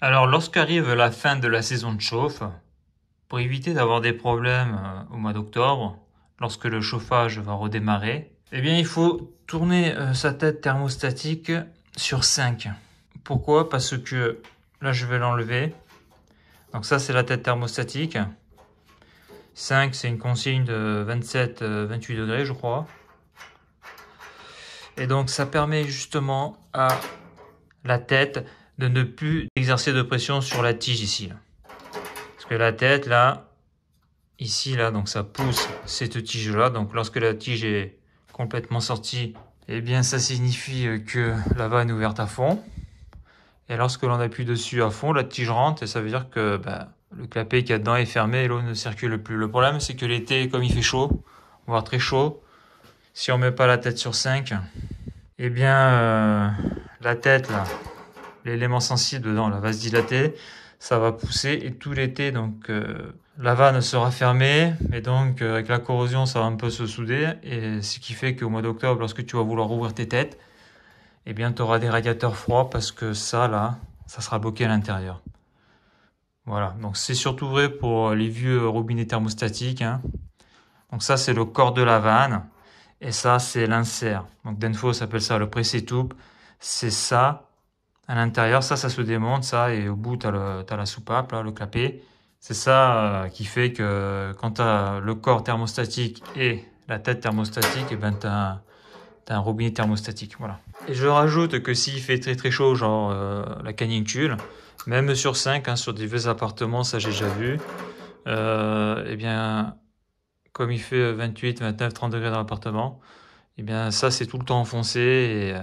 Alors, lorsqu'arrive la fin de la saison de chauffe, pour éviter d'avoir des problèmes au mois d'octobre, lorsque le chauffage va redémarrer, eh bien, il faut tourner sa tête thermostatique sur 5. Pourquoi? Parce que là, je vais l'enlever. Donc ça, c'est la tête thermostatique. 5, c'est une consigne de 27-28 degrés, je crois. Et donc, ça permet justement à la tête de ne plus exercer de pression sur la tige ici. Là. Parce que la tête, là, ici, là, donc ça pousse cette tige-là. Donc, lorsque la tige est complètement sortie, eh bien, ça signifie que la vanne est ouverte à fond. Et lorsque l'on appuie dessus à fond, la tige rentre et ça veut dire que le clapet qu'il y a dedans est fermé et l'eau ne circule plus. Le problème, c'est que l'été, comme il fait chaud, voire très chaud, si on met pas la tête sur 5, eh bien, la tête, là, l'élément sensible dedans, la vasodilatée, ça va pousser et tout l'été, donc la vanne sera fermée et donc avec la corrosion, ça va un peu se souder et ce qui fait qu'au mois d'octobre, lorsque tu vas vouloir ouvrir tes têtes, eh bien, tu auras des radiateurs froids parce que ça, là, ça sera bloqué à l'intérieur. Voilà, donc c'est surtout vrai pour les vieux robinets thermostatiques. Hein. Donc ça, c'est le corps de la vanne et ça, c'est l'insert. Donc Denfo s'appelle ça le pressé-toupe. C'est ça. À l'intérieur, ça se démonte, ça, et au bout, t'as la soupape, là, le clapet. C'est ça qui fait que quand t'as le corps thermostatique et la tête thermostatique, eh ben t'as un robinet thermostatique, voilà. Et je rajoute que s'il fait très très chaud, genre la canicule, même sur 5, hein, sur des vieux appartements, ça j'ai déjà vu, eh bien, comme il fait 28, 29, 30 degrés dans l'appartement, eh bien ça c'est tout le temps enfoncé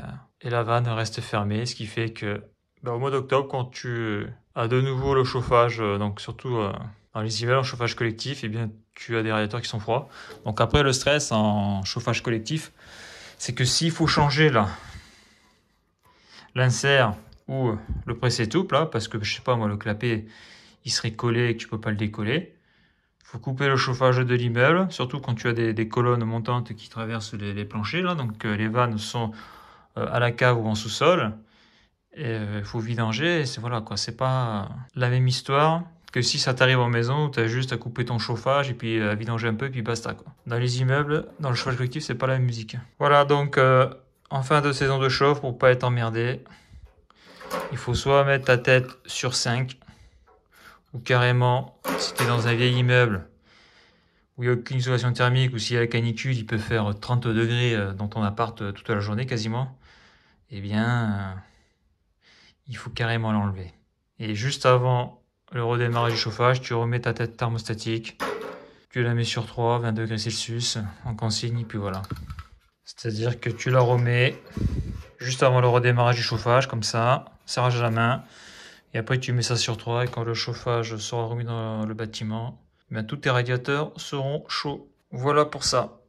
et la vanne reste fermée, ce qui fait que au mois d'octobre, quand tu as de nouveau le chauffage, donc surtout dans les hivers, en chauffage collectif, eh bien tu as des radiateurs qui sont froids. Donc après le stress en chauffage collectif, c'est que s'il faut changer là l'insert ou le pressé-toupe là, parce que je sais pas moi, le clapet il serait collé et que tu peux pas le décoller, il faut couper le chauffage de l'immeuble, surtout quand tu as des colonnes montantes qui traversent les planchers là, donc les vannes sont à la cave ou en sous-sol. Et il faut vidanger, et c'est voilà quoi, c'est pas la même histoire que si ça t'arrive en maison où tu as juste à couper ton chauffage et puis à vidanger un peu et puis basta quoi. Dans les immeubles, dans le chauffage collectif, c'est pas la même musique. Voilà donc en fin de saison de chauffe, pour pas être emmerdé, il faut soit mettre ta tête sur 5 ou carrément si tu es dans un vieil immeuble où il n'y a aucune isolation thermique ou s'il y a la canicule, il peut faire 30 degrés dans ton appart toute la journée quasiment, eh bien il faut carrément l'enlever. Et juste avant le redémarrage du chauffage, tu remets ta tête thermostatique, tu la mets sur 3, 20 degrés Celsius en consigne, et puis voilà. C'est-à-dire que tu la remets juste avant le redémarrage du chauffage, comme ça, serrage à la main, et après tu mets ça sur 3, et quand le chauffage sera remis dans le bâtiment, tous tes radiateurs seront chauds. Voilà pour ça.